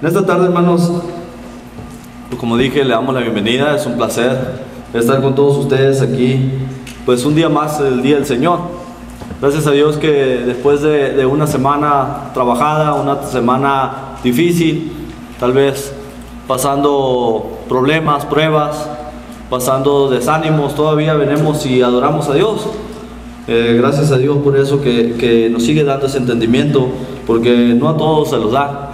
En esta tarde, hermanos, como dije, le damos la bienvenida. Es un placer estar con todos ustedes aquí, pues un día más, el Día del Señor. Gracias a Dios que después de una semana trabajada, una semana difícil, tal vez pasando problemas, pruebas, pasando desánimos, todavía venimos y adoramos a Dios. Gracias a Dios por eso que nos sigue dando ese entendimiento, porque no a todos se los da.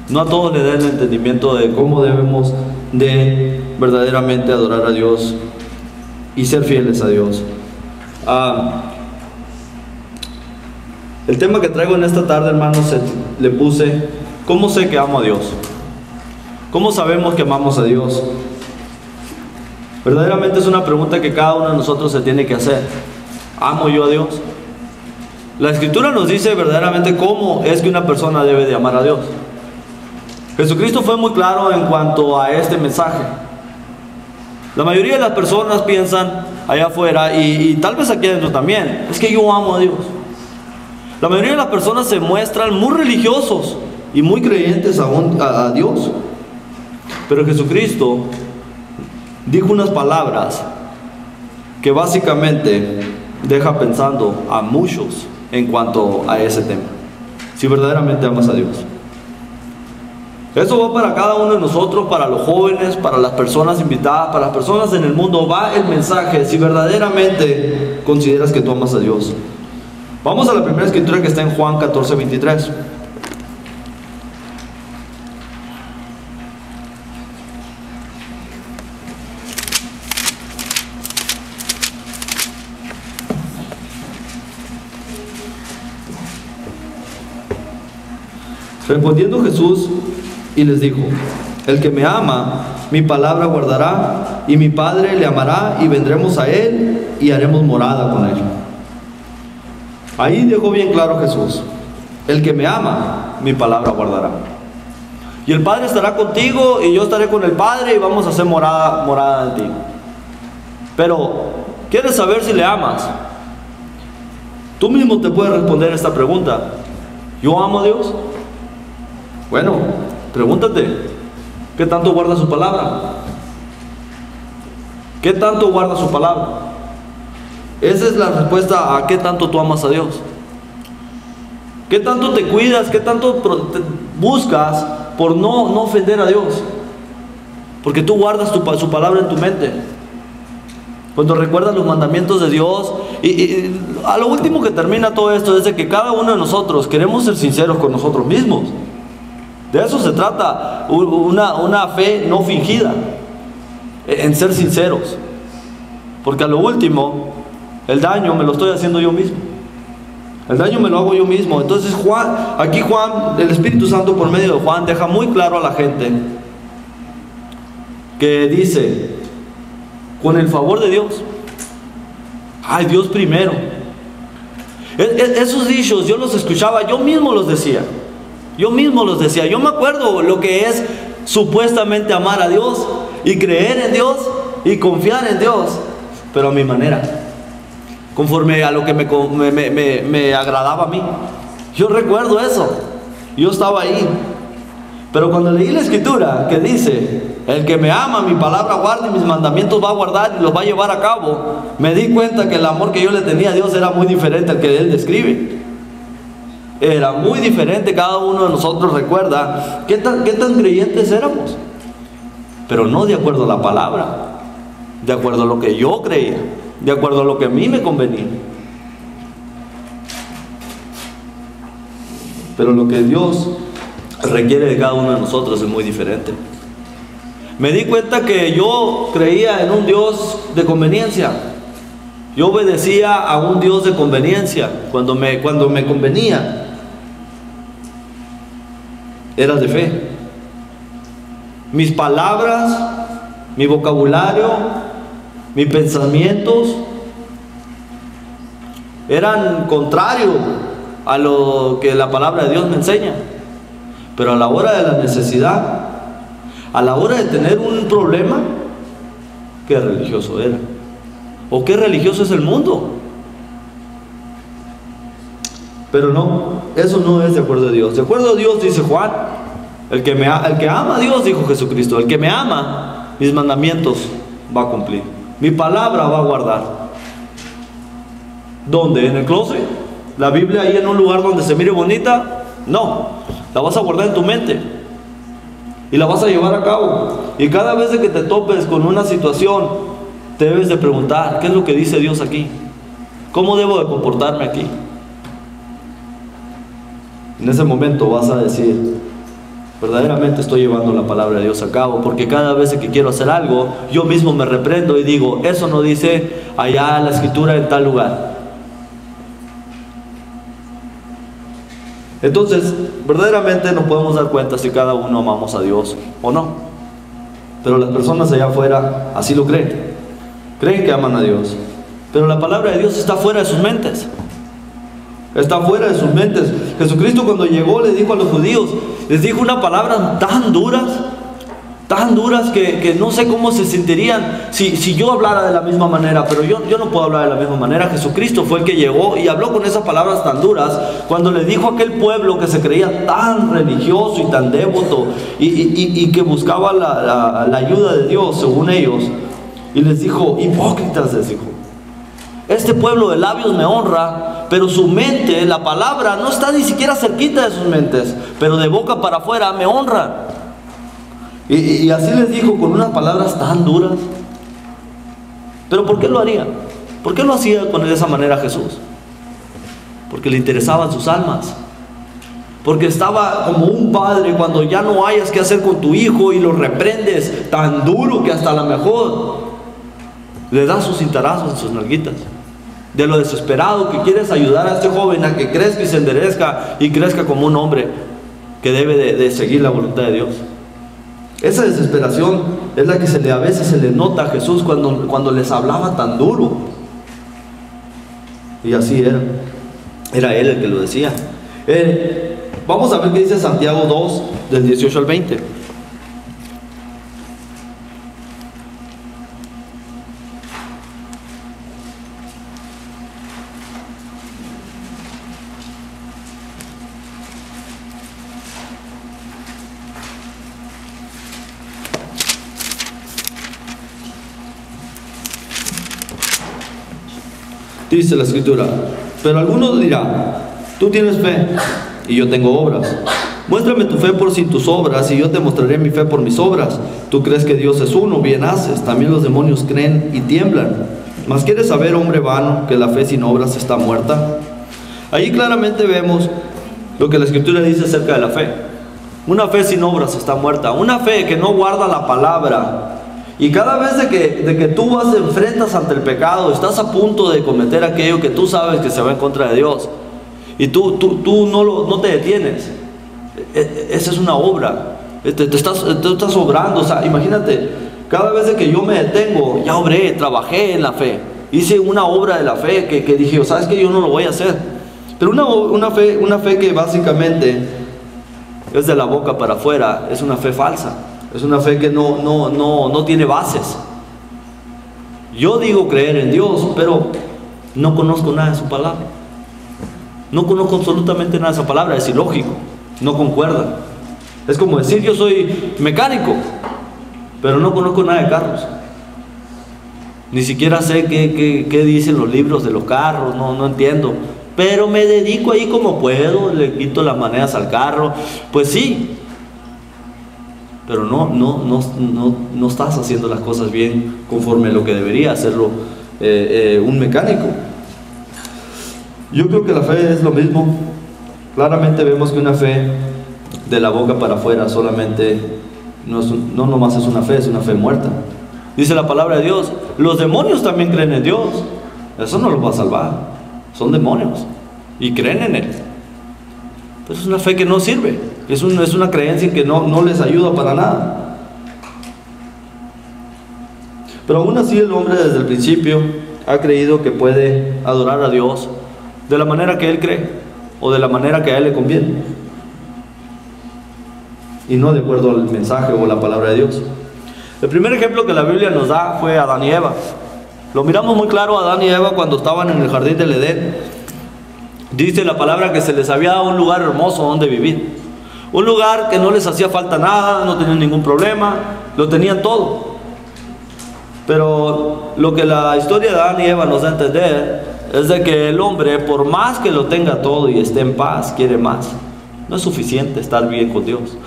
No a todos le da el entendimiento de cómo debemos de verdaderamente adorar a Dios y ser fieles a Dios. El tema que traigo en esta tarde, hermanos, le puse: ¿cómo sé que amo a Dios? ¿Cómo sabemos que amamos a Dios? Verdaderamente es una pregunta que cada uno de nosotros se tiene que hacer. ¿Amo yo a Dios? La Escritura nos dice verdaderamente cómo es que una persona debe de amar a Dios. Jesucristo fue muy claro en cuanto a este mensaje. La mayoría de las personas piensan allá afuera, y tal vez aquí adentro también, es que yo amo a Dios. La mayoría de las personas se muestran muy religiosos y muy creyentes a Dios. Pero Jesucristo dijo unas palabras que básicamente deja pensando a muchos en cuanto a ese tema. Si verdaderamente amas a Dios. Eso va para cada uno de nosotros, para los jóvenes, para las personas invitadas, para las personas en el mundo. Va el mensaje si verdaderamente consideras que tú amas a Dios. Vamos a la primera escritura que está en Juan 14:23. Respondiendo Jesús y les dijo: el que me ama, mi palabra guardará, y mi Padre le amará, y vendremos a él y haremos morada con él. Ahí dejó bien claro Jesús: el que me ama, mi palabra guardará. Y el Padre estará contigo, y yo estaré con el Padre, y vamos a hacer morada en ti. Pero, ¿quieres saber si le amas? Tú mismo te puedes responder esta pregunta: ¿yo amo a Dios? Bueno, pregúntate, ¿qué tanto guarda su palabra? ¿Qué tanto guarda su palabra? Esa es la respuesta a qué tanto tú amas a Dios. ¿Qué tanto te cuidas? ¿Qué tanto buscas por no ofender a Dios? Porque tú guardas su palabra en tu mente. Cuando recuerdas los mandamientos de Dios, y a lo último que termina todo esto es de que cada uno de nosotros queremos ser sinceros con nosotros mismos. De eso se trata una fe no fingida, en ser sinceros. Porque a lo último, el daño me lo estoy haciendo yo mismo. El daño me lo hago yo mismo. Entonces aquí Juan, el Espíritu Santo por medio de Juan, deja muy claro a la gente que dice: con el favor de Dios, ay, Dios primero. Esos dichos yo los escuchaba, yo mismo los decía. Yo me acuerdo lo que es supuestamente amar a Dios y creer en Dios y confiar en Dios, pero a mi manera, conforme a lo que me agradaba a mí. Yo recuerdo eso, yo estaba ahí. Pero cuando leí la Escritura que dice: el que me ama, mi palabra guarda, y mis mandamientos va a guardar y los va a llevar a cabo, me di cuenta que el amor que yo le tenía a Dios era muy diferente al que él describe. Era muy diferente. Cada uno de nosotros recuerda qué tan creyentes éramos, pero no de acuerdo a la palabra, de acuerdo a lo que yo creía, de acuerdo a lo que a mí me convenía. Pero lo que Dios requiere de cada uno de nosotros es muy diferente. Me di cuenta que yo creía en un Dios de conveniencia. Yo obedecía a un Dios de conveniencia cuando me convenía. Era de fe. Mis palabras, mi vocabulario, mis pensamientos eran contrarios a lo que la palabra de Dios me enseña. Pero a la hora de la necesidad, a la hora de tener un problema, qué religioso era, o qué religioso es el mundo. Pero no, eso no es de acuerdo a Dios. De acuerdo a Dios, dice Juan, El que ama a Dios, dijo Jesucristo, el que me ama, mis mandamientos va a cumplir. Mi palabra va a guardar. ¿Dónde? ¿En el closet? ¿La Biblia ahí en un lugar donde se mire bonita? No, la vas a guardar en tu mente y la vas a llevar a cabo. Y cada vez que te topes con una situación, te debes de preguntar, ¿qué es lo que dice Dios aquí? ¿Cómo debo de comportarme aquí? En ese momento vas a decir, verdaderamente estoy llevando la palabra de Dios a cabo, porque cada vez que quiero hacer algo, yo mismo me reprendo y digo, eso no dice allá en la escritura en tal lugar. Entonces, verdaderamente nos podemos dar cuenta si cada uno amamos a Dios o no. Pero las personas allá afuera así lo creen. Creen que aman a Dios. Pero la palabra de Dios está fuera de sus mentes. Está fuera de sus mentes. Jesucristo cuando llegó le dijo a los judíos, les dijo unas palabras tan duras que no sé cómo se sentirían si yo hablara de la misma manera, pero yo no puedo hablar de la misma manera. Jesucristo fue el que llegó y habló con esas palabras tan duras cuando le dijo a aquel pueblo que se creía tan religioso y tan devoto y que buscaba la ayuda de Dios según ellos, y les dijo, hipócritas, les dijo, este pueblo de labios me honra, pero su mente, la palabra, no está ni siquiera cerquita de sus mentes, pero de boca para afuera me honra. Y así les dijo con unas palabras tan duras. Pero ¿por qué lo haría? ¿Por qué lo hacía de esa manera Jesús? Porque le interesaban sus almas. Porque estaba como un padre cuando ya no hayas qué hacer con tu hijo y lo reprendes tan duro que hasta a lo mejor le das sus cintarazos en sus nalguitas. De lo desesperado que quieres ayudar a este joven a que crezca y se enderezca y crezca como un hombre que debe de seguir la voluntad de Dios. Esa desesperación es la que a veces se le nota a Jesús cuando les hablaba tan duro. Y así era. Era Él el que lo decía. Vamos a ver qué dice Santiago 2, del 18 al 20. Dice la escritura, pero algunos dirán, tú tienes fe y yo tengo obras. Muéstrame tu fe por sin tus obras y yo te mostraré mi fe por mis obras. Tú crees que Dios es uno, bien haces. También los demonios creen y tiemblan. Mas ¿quieres saber, hombre vano, que la fe sin obras está muerta? Ahí claramente vemos lo que la escritura dice acerca de la fe. Una fe sin obras está muerta. Una fe que no guarda la palabra. Y cada vez de que tú enfrentas ante el pecado, estás a punto de cometer aquello que tú sabes que se va en contra de Dios, y tú no te detienes. Esa es una obra. Tú estás obrando. O sea, imagínate, cada vez de que yo me detengo, ya obré, trabajé en la fe, hice una obra de la fe que dije, ¿sabes qué? Yo no lo voy a hacer. Pero una fe que básicamente es de la boca para afuera, es una fe falsa. Es una fe que no tiene bases. Yo digo creer en Dios, pero no conozco nada de su palabra. No conozco absolutamente nada de esa palabra. Es ilógico, no concuerda. Es como decir, yo soy mecánico, pero no conozco nada de carros. Ni siquiera sé qué dicen los libros de los carros, no entiendo. Pero me dedico ahí como puedo, le quito las maneras al carro. Pues sí, pero no estás haciendo las cosas bien conforme a lo que debería hacerlo un mecánico. Yo creo que la fe es lo mismo. Claramente vemos que una fe de la boca para afuera solamente no nomás es una fe muerta. Dice la palabra de Dios, los demonios también creen en Dios. Eso no los va a salvar. Son demonios y creen en Él. Pues es una fe que no sirve. Es una creencia que no les ayuda para nada. Pero aún así el hombre desde el principio ha creído que puede adorar a Dios de la manera que él cree o de la manera que a él le conviene, y no de acuerdo al mensaje o la palabra de Dios. El primer ejemplo que la Biblia nos da fue Adán y Eva. Lo miramos muy claro a Adán y Eva cuando estaban en el jardín del Edén. Dice la palabra que se les había dado un lugar hermoso donde vivir. Un lugar que no les hacía falta nada, no tenían ningún problema, lo tenían todo. Pero lo que la historia de Adán y Eva nos da a entender es de que el hombre, por más que lo tenga todo y esté en paz, quiere más. No es suficiente estar bien con Dios.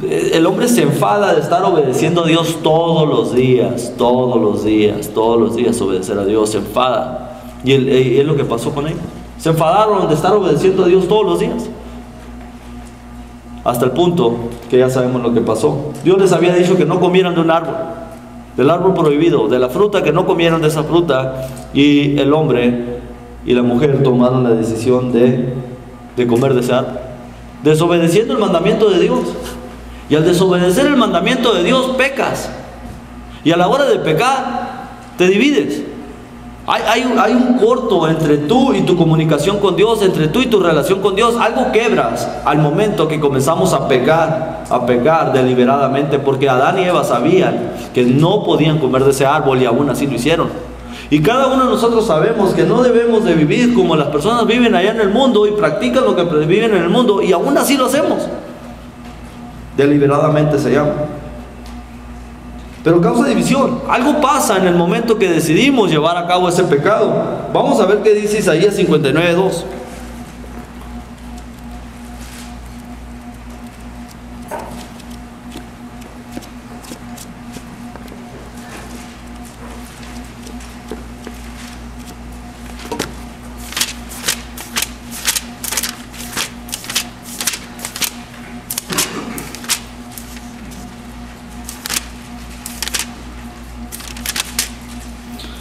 El hombre se enfada de estar obedeciendo a Dios todos los días, obedecer a Dios, se enfada. Y es lo que pasó con ellos. Se enfadaron de estar obedeciendo a Dios todos los días. Hasta el punto que ya sabemos lo que pasó. Dios les había dicho que no comieran de un árbol, del árbol prohibido, de la fruta, que no comieran de esa fruta. Y el hombre y la mujer tomaron la decisión de comer de ese árbol, desobedeciendo el mandamiento de Dios. Y al desobedecer el mandamiento de Dios, pecas. Y a la hora de pecar, te divides. Hay un corto entre tú y tu comunicación con Dios, entre tú y tu relación con Dios. Algo quebras al momento que comenzamos a pecar deliberadamente, porque Adán y Eva sabían que no podían comer de ese árbol y aún así lo hicieron. Y cada uno de nosotros sabemos que no debemos de vivir como las personas viven allá en el mundo y practican lo que viven en el mundo, y aún así lo hacemos. Deliberadamente se llama. Pero causa división. Algo pasa en el momento que decidimos llevar a cabo ese pecado. Vamos a ver qué dice Isaías 59:2.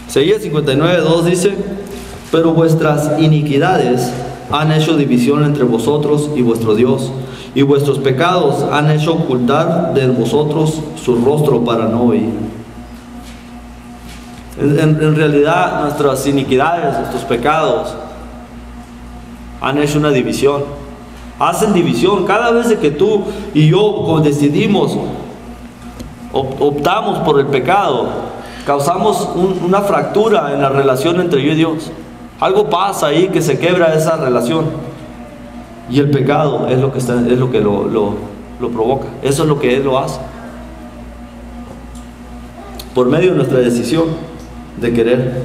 Isaías 59:2 dice: pero vuestras iniquidades han hecho división entre vosotros y vuestro Dios, y vuestros pecados han hecho ocultar de vosotros su rostro para no oír. En realidad, nuestras iniquidades, nuestros pecados han hecho una división, hacen división. Cada vez que tú y yo decidimos, optamos por el pecado, causamos una fractura en la relación entre yo y Dios. Algo pasa ahí que se quebra esa relación. Y el pecado es lo que lo provoca. Eso es lo que Él lo hace. Por medio de nuestra decisión de querer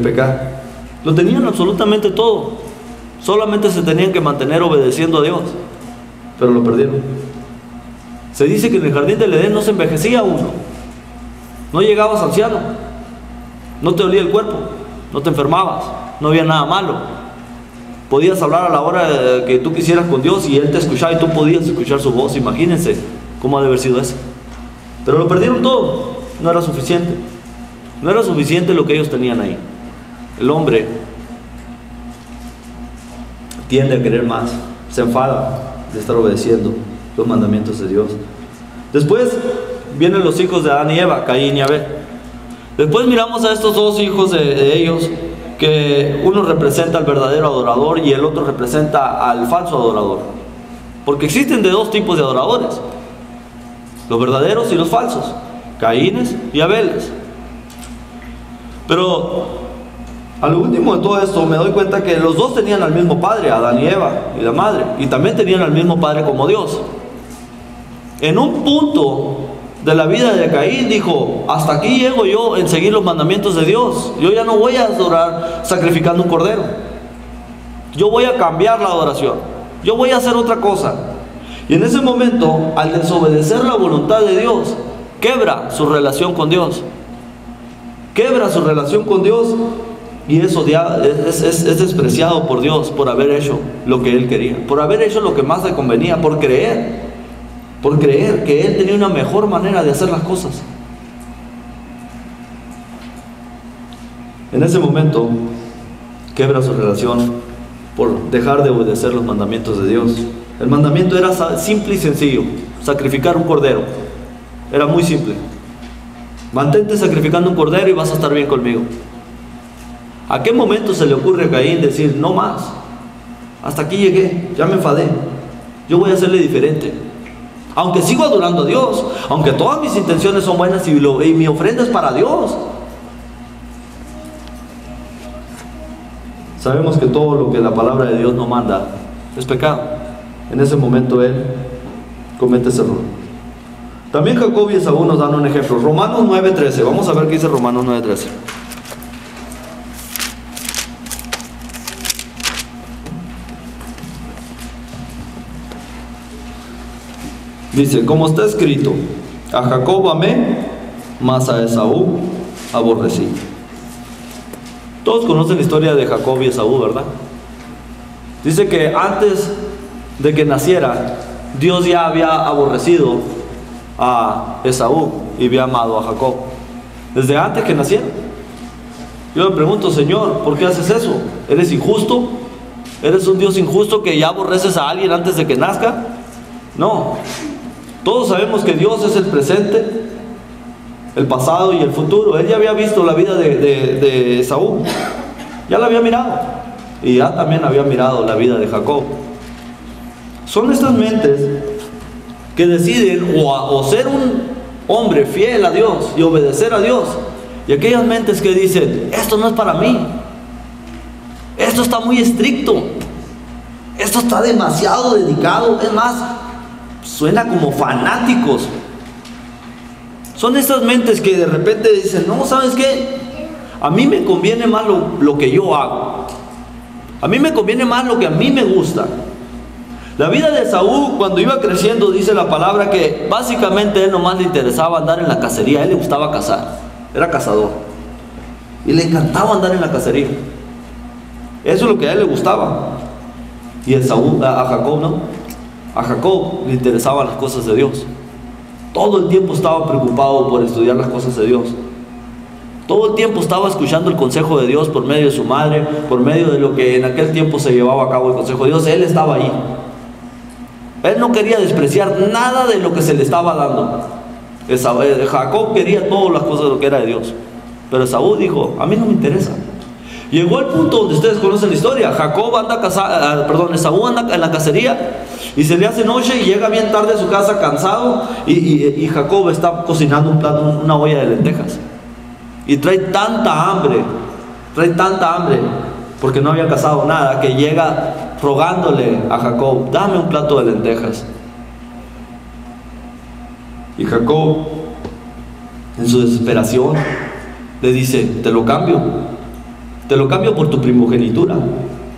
pecar. Lo tenían absolutamente todo. Solamente se tenían que mantener obedeciendo a Dios. Pero lo perdieron. Se dice que en el jardín del Edén no se envejecía uno. No llegabas anciano, no te dolía el cuerpo, no te enfermabas, no había nada malo. Podías hablar a la hora que tú quisieras con Dios y Él te escuchaba y tú podías escuchar su voz. Imagínense cómo ha de haber sido eso. Pero lo perdieron todo, no era suficiente. No era suficiente lo que ellos tenían ahí. El hombre tiende a querer más, se enfada de estar obedeciendo los mandamientos de Dios. Después vienen los hijos de Adán y Eva, Caín y Abel. Después miramos a estos dos hijos de ellos, que uno representa al verdadero adorador y el otro representa al falso adorador. Porque existen de dos tipos de adoradores: los verdaderos y los falsos, Caínes y Abeles. Pero a lo último de todo esto me doy cuenta que los dos tenían al mismo padre, Adán y Eva, y la madre, y también tenían al mismo padre como Dios. En un punto de la vida de Caín dijo: hasta aquí llego yo en seguir los mandamientos de Dios. Yo ya no voy a adorar sacrificando un cordero. Yo voy a cambiar la adoración. Yo voy a hacer otra cosa. Y en ese momento, al desobedecer la voluntad de Dios, quebra su relación con Dios. Quebra su relación con Dios, y es odiado, es despreciado por Dios por haber hecho lo que Él quería, por haber hecho lo que más le convenía, por creer que Él tenía una mejor manera de hacer las cosas. En ese momento quebra su relación por dejar de obedecer los mandamientos de Dios. El mandamiento era simple y sencillo: sacrificar un cordero. Era muy simple: mantente sacrificando un cordero y vas a estar bien conmigo. ¿A qué momento se le ocurre a Caín decir: no más, hasta aquí llegué, ya me enfadé, yo voy a hacerle diferente? Aunque sigo adorando a Dios, aunque todas mis intenciones son buenas y mi ofrenda es para Dios. Sabemos que todo lo que la palabra de Dios no manda es pecado. En ese momento él comete ese error. También Jacob y Esaú nos dan un ejemplo. Romanos 9:13. Vamos a ver qué dice Romanos 9:13. Dice, como está escrito, a Jacob amé, mas a Esaú aborrecí. Todos conocen la historia de Jacob y Esaú, ¿verdad? Dice que antes de que naciera, Dios ya había aborrecido a Esaú y había amado a Jacob. Desde antes que naciera. Yo me pregunto, Señor, ¿por qué haces eso? ¿Eres injusto? ¿Eres un Dios injusto que ya aborreces a alguien antes de que nazca? No. Todos sabemos que Dios es el presente, el pasado y el futuro. Él ya había visto la vida de Esaú. Ya la había mirado. Y ya también había mirado la vida de Jacob. Son estas mentes que deciden o ser un hombre fiel a Dios y obedecer a Dios. Y aquellas mentes que dicen, esto no es para mí. Esto está muy estricto. Esto está demasiado dedicado. Es más, suena como fanáticos. Son estas mentes que de repente dicen, no, ¿sabes qué? A mí me conviene más lo que yo hago. A mí me conviene más lo que a mí me gusta. La vida de Esaú, cuando iba creciendo, dice la palabra que básicamente a él nomás le interesaba andar en la cacería. A él le gustaba cazar, era cazador y le encantaba andar en la cacería. Eso es lo que a él le gustaba. Y Esaú, a Jacob no. A Jacob le interesaban las cosas de Dios. Todo el tiempo estaba preocupado por estudiar las cosas de Dios. Todo el tiempo estaba escuchando el consejo de Dios por medio de su madre, por medio de lo que en aquel tiempo se llevaba a cabo el consejo de Dios. Él estaba ahí. Él no quería despreciar nada de lo que se le estaba dando. Jacob quería todas las cosas de lo que era de Dios. Pero Esaú dijo, a mí no me interesa. Llegó al punto donde ustedes conocen la historia. Esaú anda en la cacería y se le hace noche y llega bien tarde a su casa cansado y Jacob está cocinando una olla de lentejas. Y trae tanta hambre porque no había cazado nada, que llega rogándole a Jacob, dame un plato de lentejas. Y Jacob, en su desesperación, le dice, te lo cambio por tu primogenitura,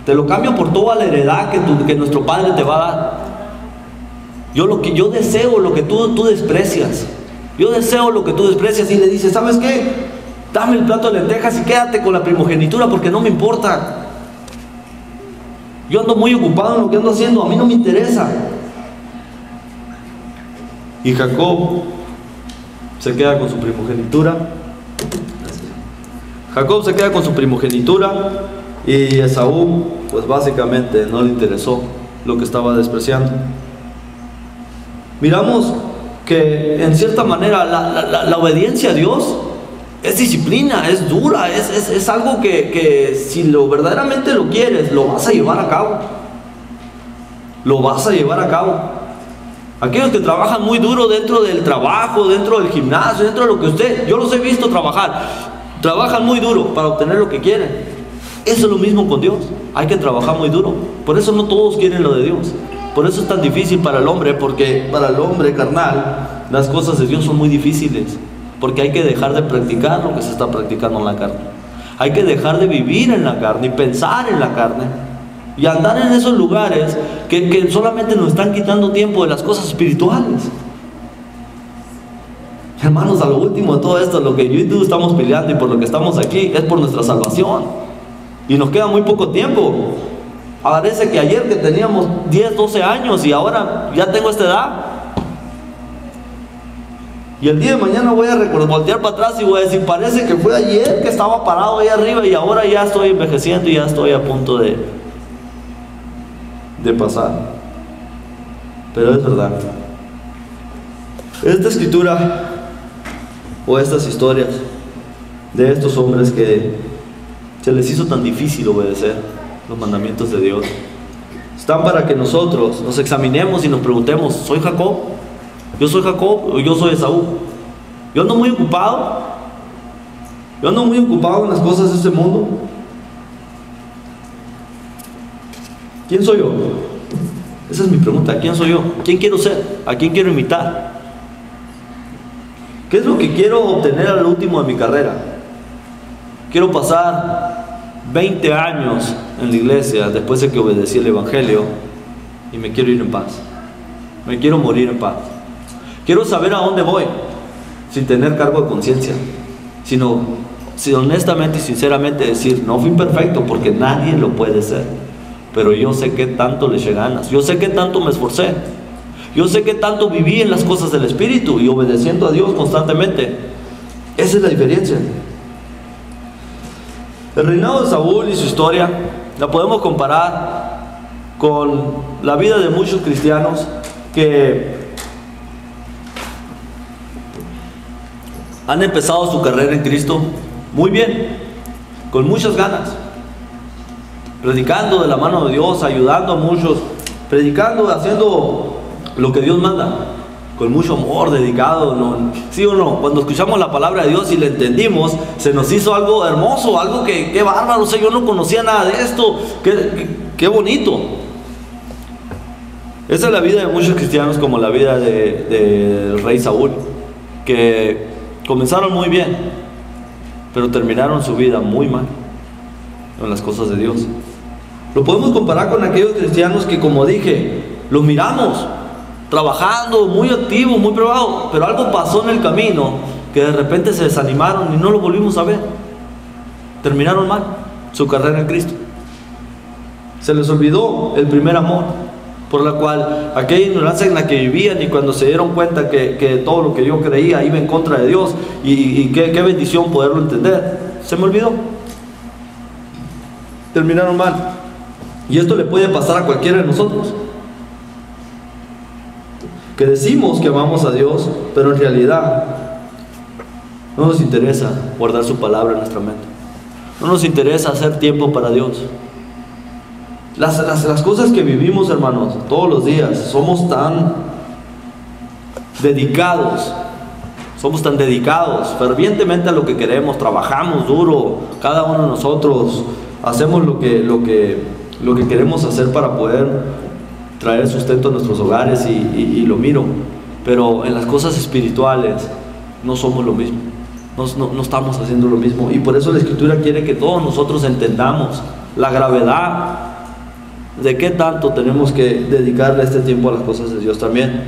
te lo cambio por toda la heredad que nuestro padre te va a dar. Yo deseo lo que tú desprecias. Yo deseo lo que tú desprecias. Y le dice, ¿sabes qué? Dame el plato de lentejas y quédate con la primogenitura porque no me importa. Yo ando muy ocupado en lo que ando haciendo, a mí no me interesa. Y Jacob se queda con su primogenitura. Jacob se queda con su primogenitura y Esaú, pues básicamente no le interesó lo que estaba despreciando. Miramos que en cierta manera la obediencia a Dios es disciplina, es dura, es algo que si verdaderamente lo quieres, lo vas a llevar a cabo. Lo vas a llevar a cabo. Aquellos que trabajan muy duro dentro del trabajo, dentro del gimnasio, dentro de lo que yo los he visto trabajar, trabajan muy duro para obtener lo que quieren. Eso es lo mismo con Dios. Hay que trabajar muy duro. Por eso no todos quieren lo de Dios. Por eso es tan difícil para el hombre, porque para el hombre carnal las cosas de Dios son muy difíciles. Porque hay que dejar de practicar lo que se está practicando en la carne. Hay que dejar de vivir en la carne y pensar en la carne. Y andar en esos lugares que solamente nos están quitando tiempo de las cosas espirituales. Hermanos, a lo último de todo esto, lo que yo y tú estamos peleando y por lo que estamos aquí es por nuestra salvación. Y nos queda muy poco tiempo. Parece que ayer que teníamos 10, 12 años y ahora ya tengo esta edad. Y el día de mañana voy a voltear para atrás y voy a decir, parece que fue ayer que estaba parado ahí arriba y ahora ya estoy envejeciendo y ya estoy a punto de pasar. Pero es verdad. Esta escritura o estas historias de estos hombres que se les hizo tan difícil obedecer los mandamientos de Dios están para que nosotros nos examinemos y nos preguntemos, ¿soy Jacob? ¿Yo soy Jacob o yo soy Esaú? Yo ando muy ocupado en las cosas de este mundo. ¿Quién soy yo? Esa Esa es mi pregunta. ¿Quién soy yo? ¿Quién quiero ser? ¿A quién quiero imitar? ¿Qué es lo que quiero obtener al último de mi carrera? Quiero pasar 20 años en la iglesia después de que obedecí el Evangelio y me quiero ir en paz. Me quiero morir en paz. Quiero saber a dónde voy sin tener cargo de conciencia, sino honestamente y sinceramente decir: no fui perfecto, porque nadie lo puede ser, pero yo sé qué tanto le eché ganas, yo sé qué tanto me esforcé, yo sé qué tanto viví en las cosas del Espíritu y obedeciendo a Dios constantemente. Esa es la diferencia. El reinado de Saúl y su historia la podemos comparar con la vida de muchos cristianos que han empezado su carrera en Cristo muy bien, con muchas ganas, predicando de la mano de Dios, ayudando a muchos, predicando, haciendo lo que Dios manda, con mucho amor, dedicado, ¿no? ¿Sí o no? Cuando escuchamos la palabra de Dios y la entendimos, se nos hizo algo hermoso, algo que qué bárbaro. O sea, yo no conocía nada de esto, qué bonito. Esa es la vida de muchos cristianos, como la vida del rey Saúl, que comenzaron muy bien, pero terminaron su vida muy mal en las cosas de Dios. Lo podemos comparar con aquellos cristianos que, como dije, los miramos trabajando, muy activos, muy probados, pero algo pasó en el camino que de repente se desanimaron y no lo volvimos a ver. Terminaron mal su carrera en Cristo. Se les olvidó el primer amor, por la cual aquella ignorancia en la que vivían, y cuando se dieron cuenta que todo lo que yo creía iba en contra de Dios, y qué bendición poderlo entender, se me olvidó. Terminaron mal. Y esto le puede pasar a cualquiera de nosotros, que decimos que amamos a Dios, pero en realidad no nos interesa guardar su palabra en nuestra mente, no nos interesa hacer tiempo para Dios. Las cosas que vivimos, hermanos, todos los días, somos tan dedicados fervientemente a lo que queremos, trabajamos duro, cada uno de nosotros hacemos lo que queremos hacer para poder traer sustento a nuestros hogares, y lo miro, pero en las cosas espirituales no somos lo mismo, no estamos haciendo lo mismo, y por eso la Escritura quiere que todos nosotros entendamos la gravedad de qué tanto tenemos que dedicarle este tiempo a las cosas de Dios también.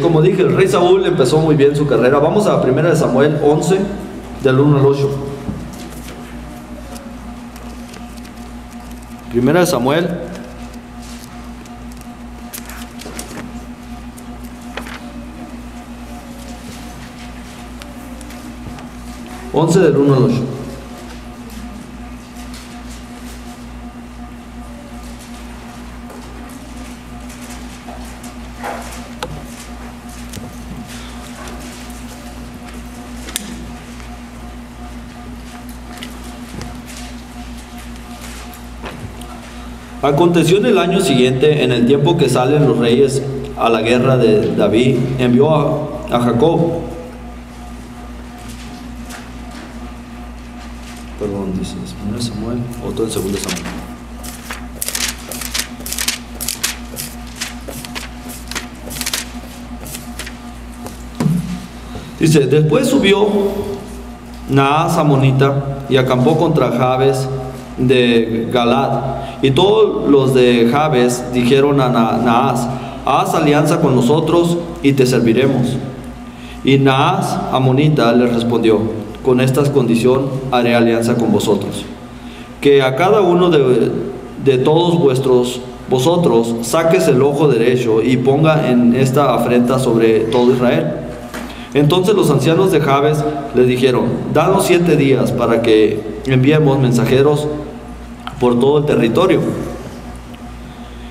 Como dije, el rey Saúl empezó muy bien su carrera. Vamos a 1 Samuel 11, del 1 al 8. 1 Samuel 11 del 1 al 8. Aconteció en el año siguiente, en el tiempo que salen los reyes a la guerra de David, envió a Jacob. Perdón, dice 1 Samuel, otro en 2 Samuel. Dice: después subió Naas amonita y acampó contra Jabes de Galad, y todos los de Jabes dijeron a Naas: haz alianza con nosotros y te serviremos. Y Naas amonita les respondió: con esta condición haré alianza con vosotros, que a cada uno de todos vosotros saques el ojo derecho y ponga en esta afrenta sobre todo Israel. Entonces los ancianos de Jabes le dijeron: danos 7 días para que enviemos mensajeros por todo el territorio,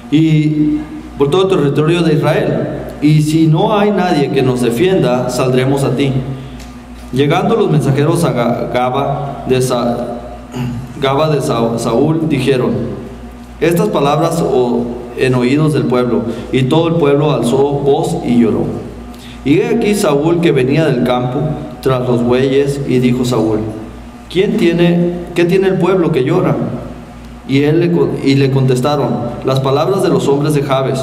y por todo el territorio de Israel, y si no hay nadie que nos defienda, saldremos a ti. Llegando los mensajeros a Gaba de Saúl, dijeron estas palabras en oídos del pueblo, y todo el pueblo alzó voz y lloró. Y he aquí Saúl, que venía del campo tras los bueyes, y dijo Saúl: ¿qué tiene el pueblo que llora? Y le contestaron: las palabras de los hombres de Jabes.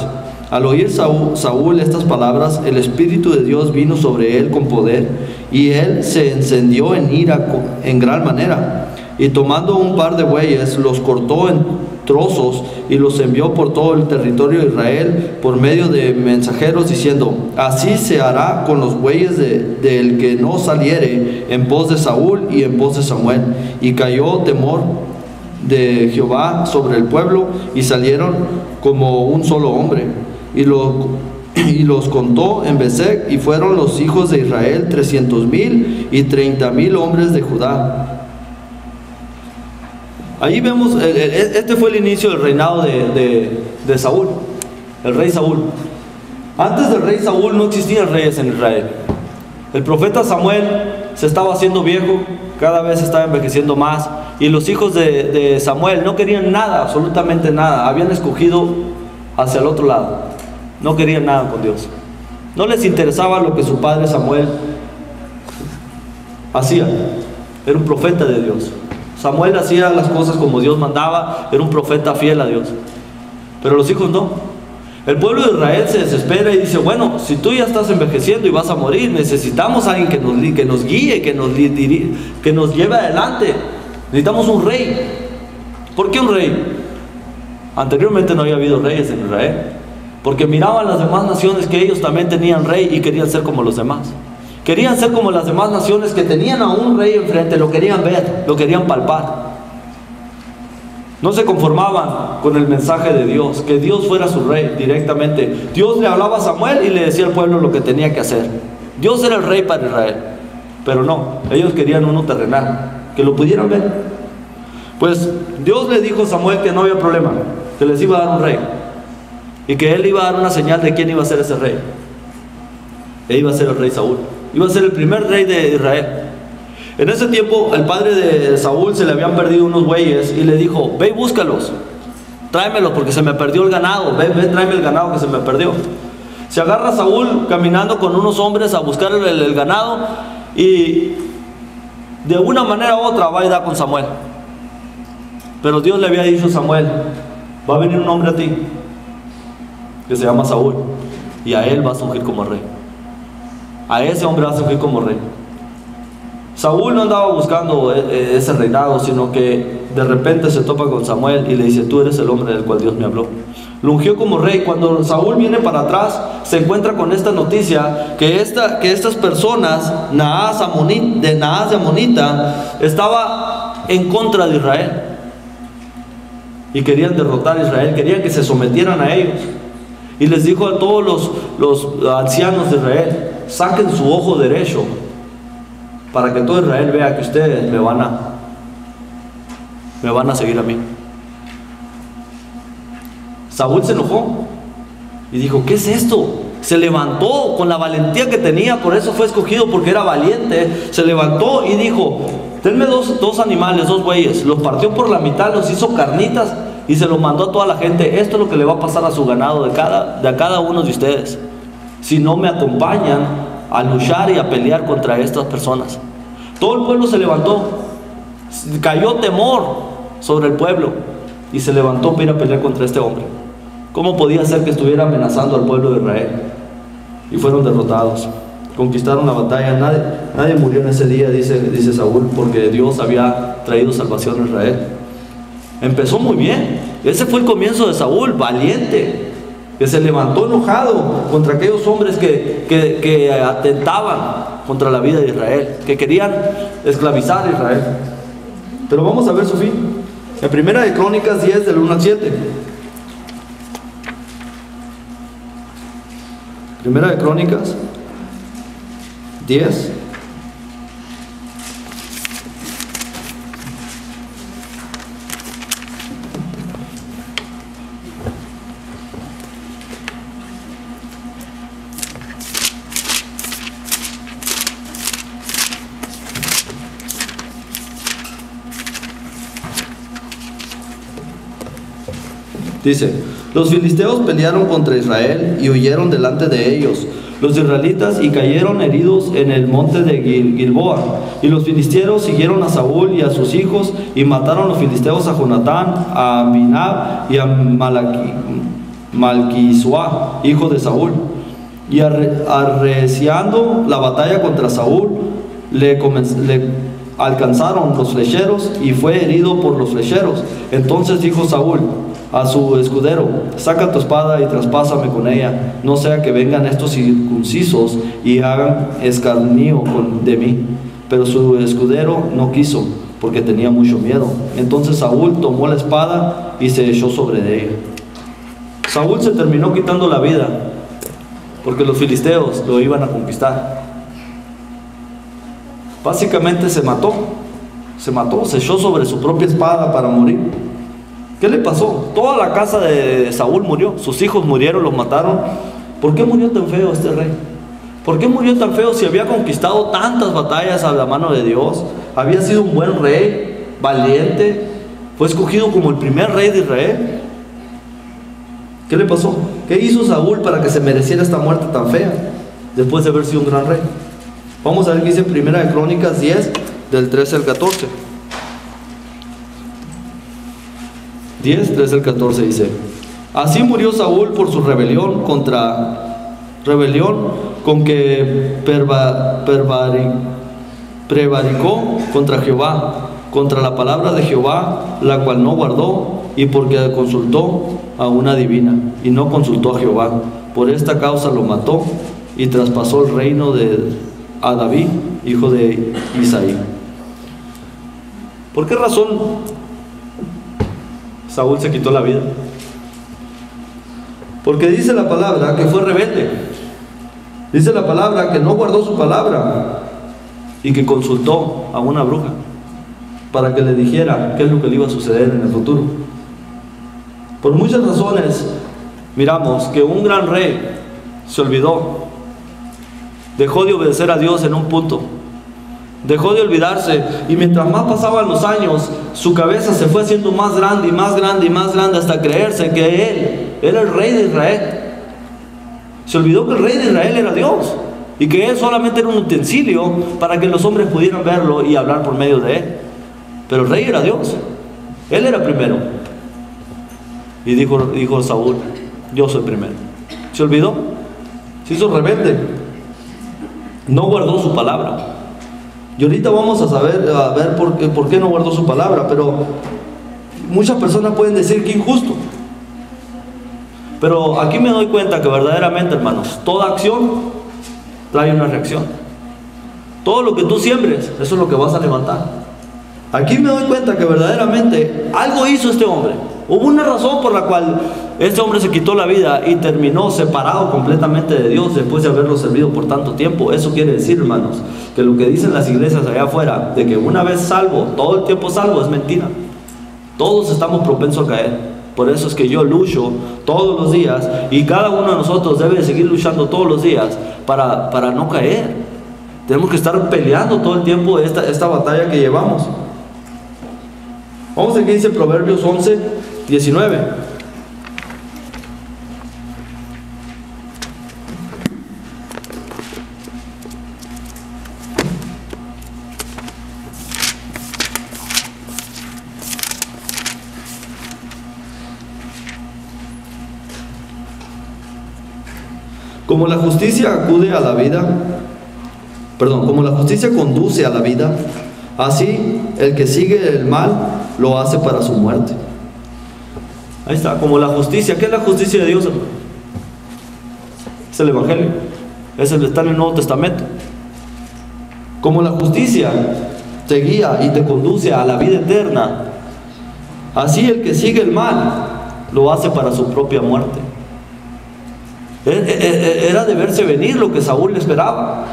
Al oír Saúl estas palabras, el Espíritu de Dios vino sobre él con poder, y él se encendió en ira en gran manera. Y tomando un par de bueyes, los cortó en trozos y los envió por todo el territorio de Israel por medio de mensajeros, diciendo: así se hará con los bueyes del que no saliere en pos de Saúl y en pos de Samuel. Y cayó temor de Jehová sobre el pueblo, y salieron como un solo hombre. Y los contó en Besec, y fueron los hijos de Israel 300,000 y 30,000 hombres de Judá. Ahí vemos, este fue el inicio del reinado de Saúl, el rey Saúl. Antes del rey Saúl no existían reyes en Israel. El profeta Samuel se estaba haciendo viejo, cada vez se estaba envejeciendo más, y los hijos de Samuel no querían nada, absolutamente nada. Habían escogido hacia el otro lado, no querían nada con Dios. No les interesaba lo que su padre Samuel hacía. Era un profeta de Dios. Samuel hacía las cosas como Dios mandaba, era un profeta fiel a Dios. Pero los hijos no. El pueblo de Israel se desespera y dice: bueno, si tú ya estás envejeciendo y vas a morir, necesitamos a alguien que nos guíe, que nos lleve adelante. Necesitamos un rey. ¿Por qué un rey? Anteriormente no había habido reyes en Israel, porque miraban las demás naciones que ellos también tenían rey y querían ser como los demás. Querían ser como las demás naciones que tenían a un rey enfrente, lo querían ver, lo querían palpar. No se conformaban con el mensaje de Dios, que Dios fuera su rey directamente. Dios le hablaba a Samuel y le decía al pueblo lo que tenía que hacer. Dios era el rey para Israel, pero no, ellos querían uno terrenal, que lo pudieran ver. Pues Dios le dijo a Samuel que no había problema, que les iba a dar un rey, y que él iba a dar una señal de quién iba a ser ese rey. E iba a ser el rey Saúl. Iba a ser el primer rey de Israel. En ese tiempo, el padre de Saúl se le habían perdido unos bueyes y le dijo: ve y búscalos, tráemelos porque se me perdió el ganado. Ve, tráeme el ganado que se me perdió. Se agarra Saúl caminando con unos hombres a buscar el ganado, y de una manera u otra va y da con Samuel. Pero Dios le había dicho a Samuel: va a venir un hombre a ti que se llama Saúl, y a él vas a ungir como rey. A ese hombre vas a ungir como rey. Saúl no andaba buscando ese reinado, sino que de repente se topa con Samuel y le dice: tú eres el hombre del cual Dios me habló. Lo ungió como rey. Cuando Saúl viene para atrás, se encuentra con esta noticia que estas personas, Naas de Amonita, estaba en contra de Israel y querían derrotar a Israel, querían que se sometieran a ellos. Y les dijo a todos los ancianos de Israel: saquen su ojo derecho para que todo Israel vea que ustedes me van a seguir a mí. Saúl se enojó y dijo: ¿qué es esto? Se levantó con la valentía que tenía, por eso fue escogido, porque era valiente. Se levantó y dijo: denme dos animales, 2 bueyes. Los partió por la mitad, los hizo carnitas y se los mandó a toda la gente. Esto es lo que le va a pasar a su ganado de cada uno de ustedes si no me acompañan a luchar y a pelear contra estas personas. Todo el pueblo se levantó, cayó temor sobre el pueblo y se levantó para ir a pelear contra este hombre. ¿Cómo podía ser que estuviera amenazando al pueblo de Israel? Y fueron derrotados, conquistaron la batalla. Nadie murió en ese día, dice Saúl, porque Dios había traído salvación a Israel. Empezó muy bien. Ese fue el comienzo de Saúl, valiente, que se levantó enojado contra aquellos hombres que atentaban contra la vida de Israel, que querían esclavizar a Israel. Pero vamos a ver su fin. En Primera de Crónicas 10, del 1 al 7. Primera de Crónicas 10. Dice: los filisteos pelearon contra Israel y huyeron delante de ellos los israelitas y cayeron heridos en el monte de Gilboa. Y los filisteos siguieron a Saúl y a sus hijos y mataron los filisteos a Jonatán, a Abinab y a Malquisua, hijo de Saúl. Y arreciando la batalla contra Saúl, le alcanzaron los flecheros y fue herido por los flecheros. Entonces dijo Saúl a su escudero: saca tu espada y traspásame con ella, no sea que vengan estos circuncisos y hagan escarnio de mí. Pero su escudero no quiso, porque tenía mucho miedo. Entonces Saúl tomó la espada y se echó sobre ella. Saúl se terminó quitando la vida porque los filisteos lo iban a conquistar. Básicamente se mató, se echó sobre su propia espada para morir. ¿Qué le pasó? Toda la casa de Saúl murió, sus hijos murieron, los mataron. ¿Por qué murió tan feo este rey? ¿Por qué murió tan feo si había conquistado tantas batallas a la mano de Dios? Había sido un buen rey, valiente, fue escogido como el primer rey de Israel. ¿Qué le pasó? ¿Qué hizo Saúl para que se mereciera esta muerte tan fea después de haber sido un gran rey? Vamos a ver qué dice Primera de Crónicas 10, del 13 al 14. 10, 13 al 14 dice: así murió Saúl por su rebelión con que prevaricó contra Jehová, contra la palabra de Jehová, la cual no guardó, y porque consultó a una divina y no consultó a Jehová. Por esta causa lo mató y traspasó el reino a David, hijo de Isaí. ¿Por qué razón Saúl se quitó la vida? Porque dice la palabra que fue rebelde. Dice la palabra que no guardó su palabra y que consultó a una bruja para que le dijera qué es lo que le iba a suceder en el futuro. Por muchas razones miramos que un gran rey se olvidó, dejó de obedecer a Dios en un punto, dejó de olvidarse, y mientras más pasaban los años, su cabeza se fue haciendo más grande y más grande y más grande, hasta creerse que él era el rey de Israel. Se olvidó que el rey de Israel era Dios y que él solamente era un utensilio para que los hombres pudieran verlo y hablar por medio de él. Pero el rey era Dios, él era primero. Y dijo Saúl: yo soy primero. Se olvidó, se hizo rebelde, no guardó su palabra. Y ahorita vamos a ver por qué no guardó su palabra. Pero muchas personas pueden decir que injusto. Pero aquí me doy cuenta que verdaderamente, hermanos, toda acción trae una reacción. Todo lo que tú siembres, eso es lo que vas a levantar. Aquí me doy cuenta que verdaderamente algo hizo este hombre. Hubo una razón por la cual este hombre se quitó la vida y terminó separado completamente de Dios después de haberlo servido por tanto tiempo. Eso quiere decir, hermanos, que lo que dicen las iglesias allá afuera, de que una vez salvo, todo el tiempo salvo, es mentira. Todos estamos propensos a caer. Por eso es que yo lucho todos los días, y cada uno de nosotros debe seguir luchando todos los días para no caer. Tenemos que estar peleando todo el tiempo esta batalla que llevamos. Vamos a ver qué dice Proverbios 11, 19. Como la justicia acude a la vida, como la justicia conduce a la vida, así el que sigue el mal lo hace para su muerte. Ahí está, como la justicia. ¿Qué es la justicia de Dios, hermano? Es el Evangelio. Está en el Nuevo Testamento. Como la justicia te guía y te conduce a la vida eterna, así el que sigue el mal lo hace para su propia muerte. Era de verse venir lo que Saúl le esperaba.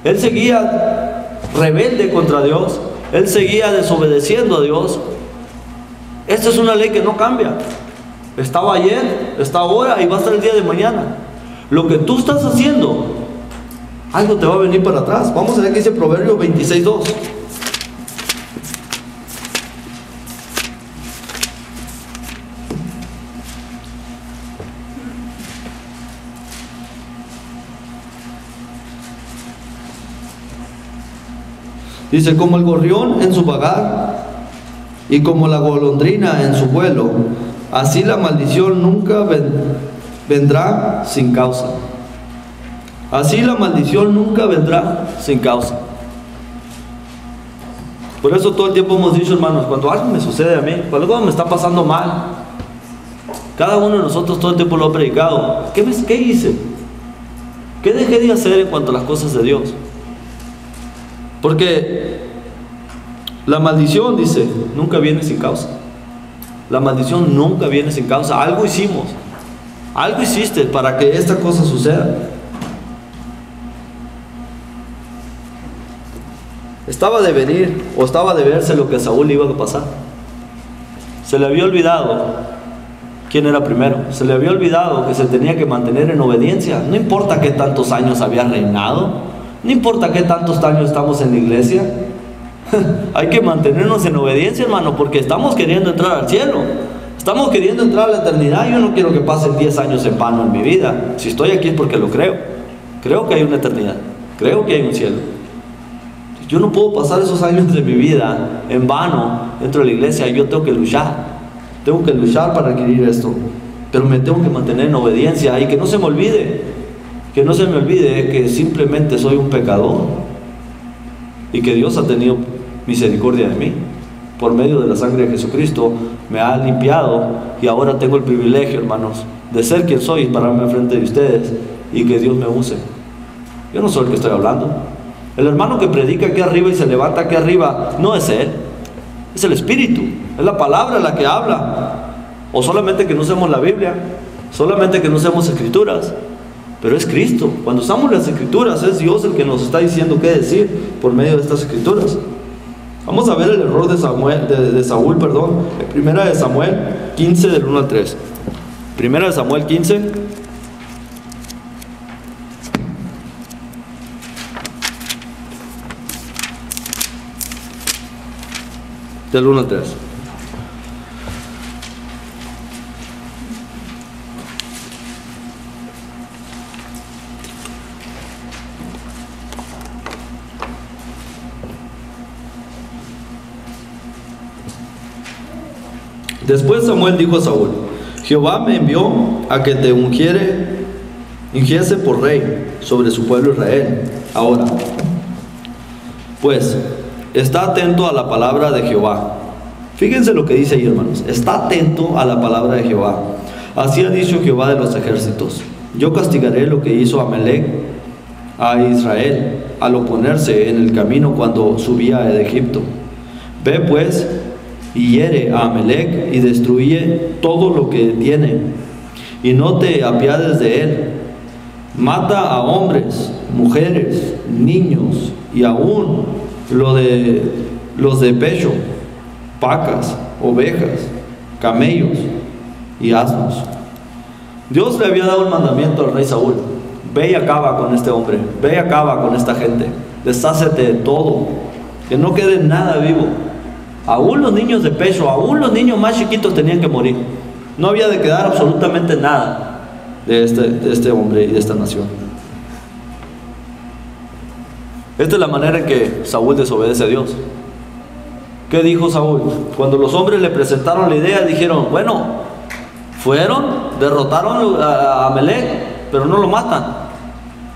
Él seguía rebelde contra Dios, él seguía desobedeciendo a Dios. Esta es una ley que no cambia. Estaba ayer, está ahora y va a estar el día de mañana. Lo que tú estás haciendo, algo te va a venir para atrás. Vamos a ver qué dice Proverbios 26:2. Dice, como el gorrión en su vagar y como la golondrina en su vuelo, así la maldición nunca vendrá sin causa. Así la maldición nunca vendrá sin causa. Por eso todo el tiempo hemos dicho, hermanos, cuando algo me sucede a mí, cuando algo me está pasando mal, cada uno de nosotros todo el tiempo lo ha predicado. ¿Qué hice? ¿Qué dejé de hacer en cuanto a las cosas de Dios? Porque la maldición, dice, nunca viene sin causa. La maldición nunca viene sin causa. Algo hicimos, algo hiciste para que esta cosa suceda. Estaba de venir o estaba de verse lo que a Saúl le iba a pasar. Se le había olvidado quién era primero. Se le había olvidado que se tenía que mantener en obediencia. No importa qué tantos años había reinado, no importa qué tantos años estamos en la iglesia. Hay que mantenernos en obediencia, hermano, porque estamos queriendo entrar al cielo. Estamos queriendo entrar a la eternidad. Yo no quiero que pasen 10 años en vano en mi vida. Si estoy aquí es porque lo creo. Creo que hay una eternidad. Creo que hay un cielo. Yo no puedo pasar esos años de mi vida en vano dentro de la iglesia. Yo tengo que luchar. Tengo que luchar para adquirir esto. Pero me tengo que mantener en obediencia. Y que no se me olvide. Que no se me olvide que simplemente soy un pecador. Y que Dios ha tenido misericordia de mí. Por medio de la sangre de Jesucristo me ha limpiado. Y ahora tengo el privilegio, hermanos, de ser quien soy y pararme enfrente de ustedes. Y que Dios me use. Yo no soy el que estoy hablando. El hermano que predica aquí arriba y se levanta aquí arriba, no es él, es el Espíritu, es la palabra la que habla. O solamente que no usemos la Biblia, solamente que no usemos escrituras, pero es Cristo. Cuando usamos las escrituras es Dios el que nos está diciendo qué decir por medio de estas escrituras. Vamos a ver el error de Saúl, en Primera de Samuel 15 del 1 al 3. Primera de Samuel 15 del 1 al 3. Después Samuel dijo a Saúl: Jehová me envió a que te ungiese por rey sobre su pueblo Israel. Ahora, pues, está atento a la palabra de Jehová. Fíjense lo que dice ahí, hermanos. Está atento a la palabra de Jehová. Así ha dicho Jehová de los ejércitos: yo castigaré lo que hizo Amalec a Israel al oponerse en el camino cuando subía de Egipto. Ve pues y hiere a Amalec y destruye todo lo que tiene, y no te apiades de él. Mata a hombres, mujeres, niños y aún los de pecho, vacas, ovejas, camellos y asnos. Dios le había dado el mandamiento al rey Saúl: ve y acaba con este hombre, ve y acaba con esta gente, deshácete de todo, que no quede nada vivo. Aún los niños de pecho, aún los niños más chiquitos tenían que morir. No había de quedar absolutamente nada de este hombre y de esta nación. Esta es la manera en que Saúl desobedece a Dios. ¿Qué dijo Saúl? Cuando los hombres le presentaron la idea, dijeron: bueno, fueron, derrotaron a Amalec, pero no lo matan.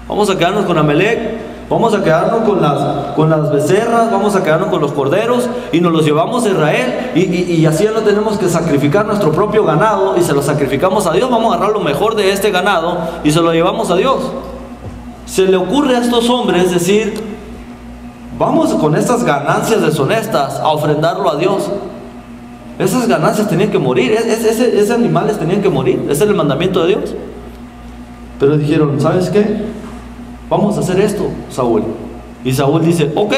Vamos a quedarnos con Amalec, vamos a quedarnos con las becerras, vamos a quedarnos con los corderos y nos los llevamos a Israel, y así ya no tenemos que sacrificar nuestro propio ganado y se lo sacrificamos a Dios. Vamos a agarrar lo mejor de este ganado y se lo llevamos a Dios. Se le ocurre a estos hombres decir: vamos con estas ganancias deshonestas a ofrendarlo a Dios. Esas ganancias tenían que morir, esos animales tenían que morir. Ese es el mandamiento de Dios. Pero dijeron: ¿sabes qué? Vamos a hacer esto, Saúl. Y Saúl dice: ok.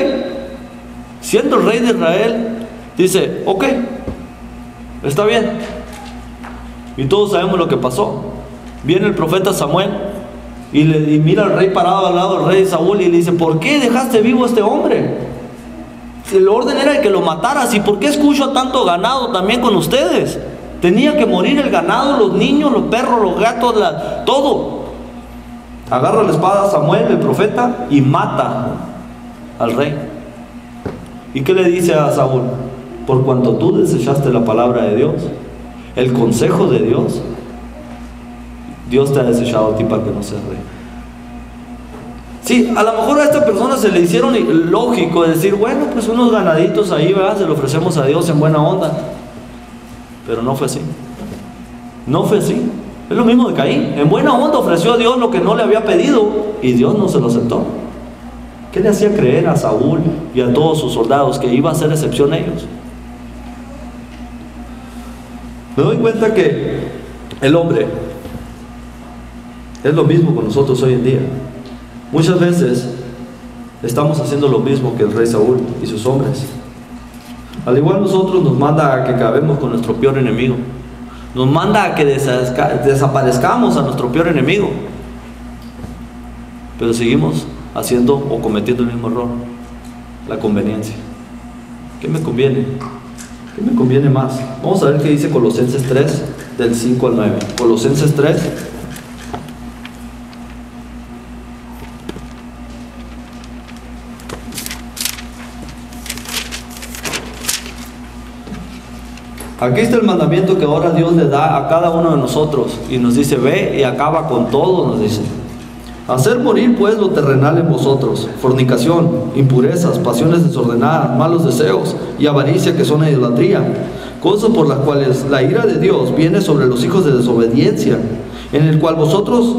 Siendo el rey de Israel, dice: ok, está bien. Y todos sabemos lo que pasó. Viene el profeta Samuel y mira al rey parado al lado del rey Saúl y le dice: ¿por qué dejaste vivo a este hombre? El orden era que lo mataras. ¿Y por qué escucho tanto ganado también con ustedes? Tenía que morir el ganado, los niños, los perros, los gatos, todo. Agarra la espada Samuel, el profeta, y mata al rey. ¿Y qué le dice a Saúl? Por cuanto tú desechaste la palabra de Dios, el consejo de Dios, Dios te ha desechado a ti para que no seas rey. Sí, a lo mejor a esta persona se le hicieron lógico decir, bueno, pues unos ganaditos ahí, ¿verdad? Se lo ofrecemos a Dios en buena onda. Pero no fue así. No fue así. Es lo mismo de Caín. En buena onda ofreció a Dios lo que no le había pedido y Dios no se lo aceptó. ¿Qué le hacía creer a Saúl y a todos sus soldados que iba a hacer excepción a ellos? Me doy cuenta que el hombre es lo mismo con nosotros hoy en día. Muchas veces estamos haciendo lo mismo que el rey Saúl y sus hombres. Al igual nosotros nos manda a que acabemos con nuestro peor enemigo. Nos manda a que desaparezcamos a nuestro peor enemigo. Pero seguimos haciendo o cometiendo el mismo error. La conveniencia. ¿Qué me conviene? ¿Qué me conviene más? Vamos a ver qué dice Colosenses 3, del 5 al 9. Colosenses 3. Aquí está el mandamiento que ahora Dios le da a cada uno de nosotros y nos dice, ve y acaba con todo, nos dice. Hacer morir pues lo terrenal en vosotros, fornicación, impurezas, pasiones desordenadas, malos deseos y avaricia, que son idolatría, cosas por las cuales la ira de Dios viene sobre los hijos de desobediencia, en el cual vosotros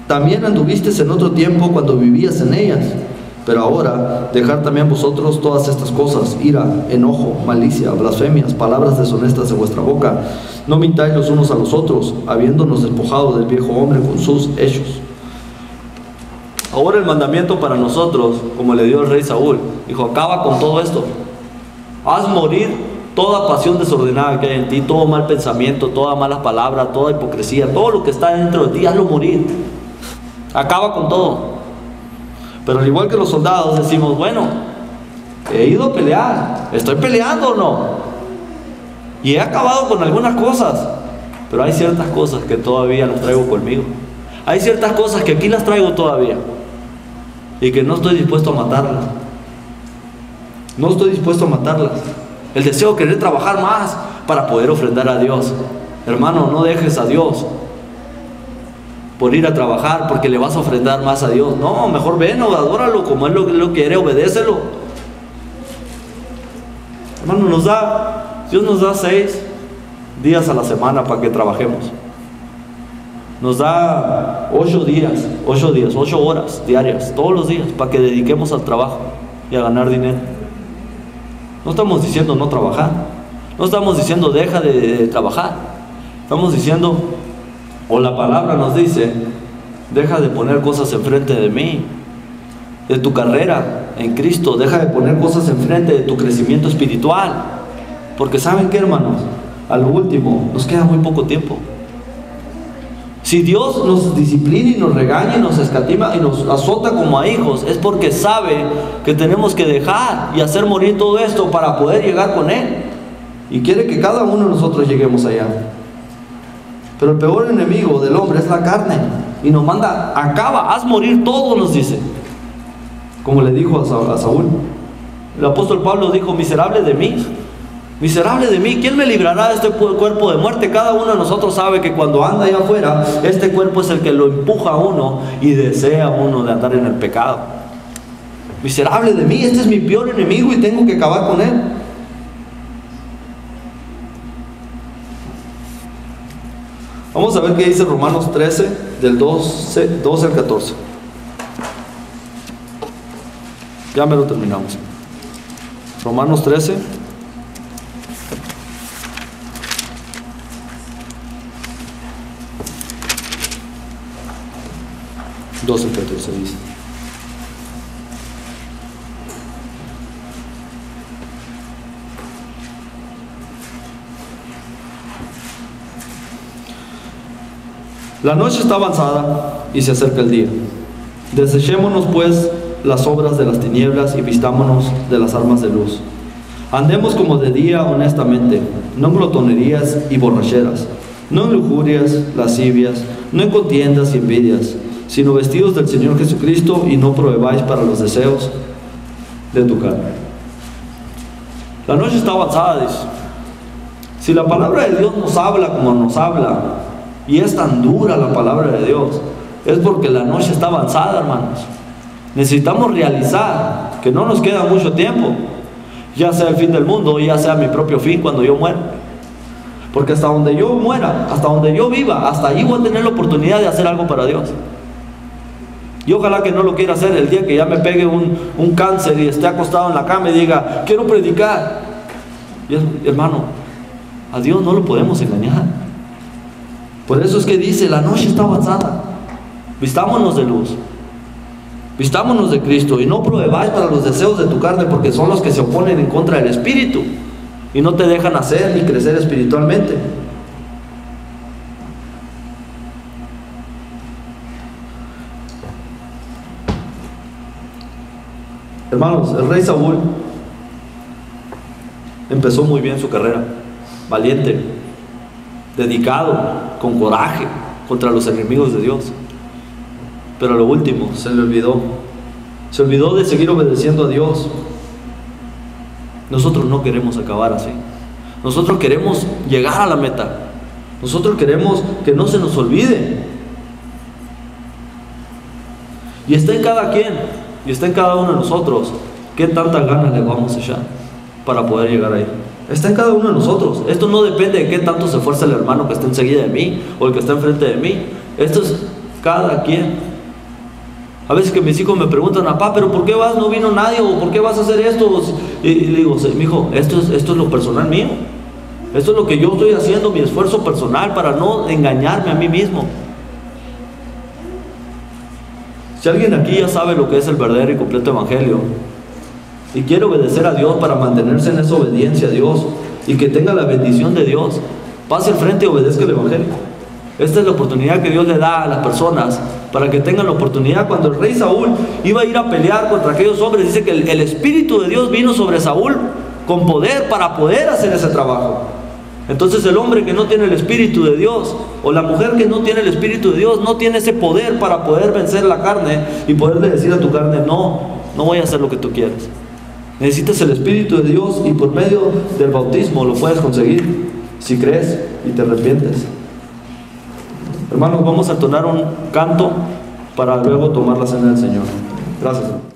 también anduvisteis en otro tiempo cuando vivías en ellas. Pero ahora, dejar también vosotros todas estas cosas: ira, enojo, malicia, blasfemias, palabras deshonestas de vuestra boca. No mintáis los unos a los otros, habiéndonos despojado del viejo hombre con sus hechos. Ahora el mandamiento para nosotros, como le dio el rey Saúl, dijo, acaba con todo esto. Haz morir toda pasión desordenada que hay en ti, todo mal pensamiento, toda mala palabra, toda hipocresía, todo lo que está dentro de ti, hazlo morir. Acaba con todo. Pero al igual que los soldados decimos, bueno, he ido a pelear, ¿estoy peleando o no? Y he acabado con algunas cosas, pero hay ciertas cosas que todavía las traigo conmigo. Hay ciertas cosas que aquí las traigo todavía y que no estoy dispuesto a matarlas. No estoy dispuesto a matarlas. El deseo de querer trabajar más para poder ofrendar a Dios. Hermano, no dejes a Dios por ir a trabajar porque le vas a ofrendar más a Dios. No, mejor ven, adóralo como Él lo quiere, obedécelo. Hermano, Dios nos da 6 días a la semana para que trabajemos. Nos da 8 días, 8 horas diarias, todos los días, para que dediquemos al trabajo y a ganar dinero. No estamos diciendo no trabajar, no estamos diciendo deja de trabajar. Estamos diciendo, o la palabra nos dice, deja de poner cosas enfrente de mí, de tu carrera en Cristo. Deja de poner cosas enfrente de tu crecimiento espiritual. Porque ¿saben qué, hermanos? A lo último, nos queda muy poco tiempo. Si Dios nos disciplina y nos regaña y nos escatima y nos azota como a hijos, es porque sabe que tenemos que dejar y hacer morir todo esto para poder llegar con Él. Y quiere que cada uno de nosotros lleguemos allá. Pero el peor enemigo del hombre es la carne. Y nos manda, acaba, haz morir todo, nos dice. Como le dijo a Saúl. El apóstol Pablo dijo, miserable de mí. Miserable de mí, ¿quién me librará de este cuerpo de muerte? Cada uno de nosotros sabe que cuando anda allá afuera, este cuerpo es el que lo empuja a uno y desea a uno de andar en el pecado. Miserable de mí, este es mi peor enemigo y tengo que acabar con él. Vamos a ver qué dice Romanos 13, del 12 al 14. Ya me lo terminamos. Romanos 13. Al 14 dice. La noche está avanzada y se acerca el día. Desechémonos pues las obras de las tinieblas y vistámonos de las armas de luz. Andemos como de día honestamente, no en glotonerías y borracheras, no en lujurias, lascivias, no en contiendas y envidias, sino vestidos del Señor Jesucristo y no proveáis para los deseos de tu carne. La noche está avanzada, dice. Si la palabra de Dios nos habla como nos habla, y es tan dura la palabra de Dios, es porque la noche está avanzada, hermanos. Necesitamos realizar que no nos queda mucho tiempo, ya sea el fin del mundo, ya sea mi propio fin cuando yo muera. Porque hasta donde yo muera, hasta donde yo viva, hasta allí voy a tener la oportunidad de hacer algo para Dios. Y ojalá que no lo quiera hacer el día que ya me pegue un cáncer y esté acostado en la cama y diga, quiero predicar. Y hermano, a Dios no lo podemos engañar. Por eso es que dice, la noche está avanzada. Vistámonos de luz. Vistámonos de Cristo y no proveáis para los deseos de tu carne, porque son los que se oponen en contra del Espíritu y no te dejan hacer ni crecer espiritualmente. Hermanos, el rey Saúl empezó muy bien su carrera, valiente, dedicado, con coraje contra los enemigos de Dios. Pero a lo último se le olvidó de seguir obedeciendo a Dios. Nosotros no queremos acabar así. Nosotros queremos llegar a la meta. Nosotros queremos que no se nos olvide. Y está en cada quien, y está en cada uno de nosotros, qué tantas ganas le vamos a echar para poder llegar ahí. Está en cada uno de nosotros. Esto no depende de qué tanto se esfuerce el hermano que está enseguida de mí o el que está enfrente de mí. Esto es cada quien. A veces que mis hijos me preguntan, papá, ¿pero por qué vas? No vino nadie, o ¿por qué vas a hacer esto? Y le digo, mi hijo, esto es lo personal mío. Esto es lo que yo estoy haciendo, mi esfuerzo personal para no engañarme a mí mismo. Si alguien aquí ya sabe lo que es el verdadero y completo evangelio y quiere obedecer a Dios para mantenerse en esa obediencia a Dios y que tenga la bendición de Dios, pase al frente y obedezca el evangelio. Esta es la oportunidad que Dios le da a las personas para que tengan la oportunidad. Cuando el rey Saúl iba a ir a pelear contra aquellos hombres, dice que el Espíritu de Dios vino sobre Saúl con poder para poder hacer ese trabajo. Entonces el hombre que no tiene el Espíritu de Dios, o la mujer que no tiene el Espíritu de Dios, no tiene ese poder para poder vencer la carne y poderle decir a tu carne, no voy a hacer lo que tú quieres. Necesitas el Espíritu de Dios, y por medio del bautismo lo puedes conseguir si crees y te arrepientes. Hermanos, vamos a entonar un canto para luego tomar la cena del Señor. Gracias.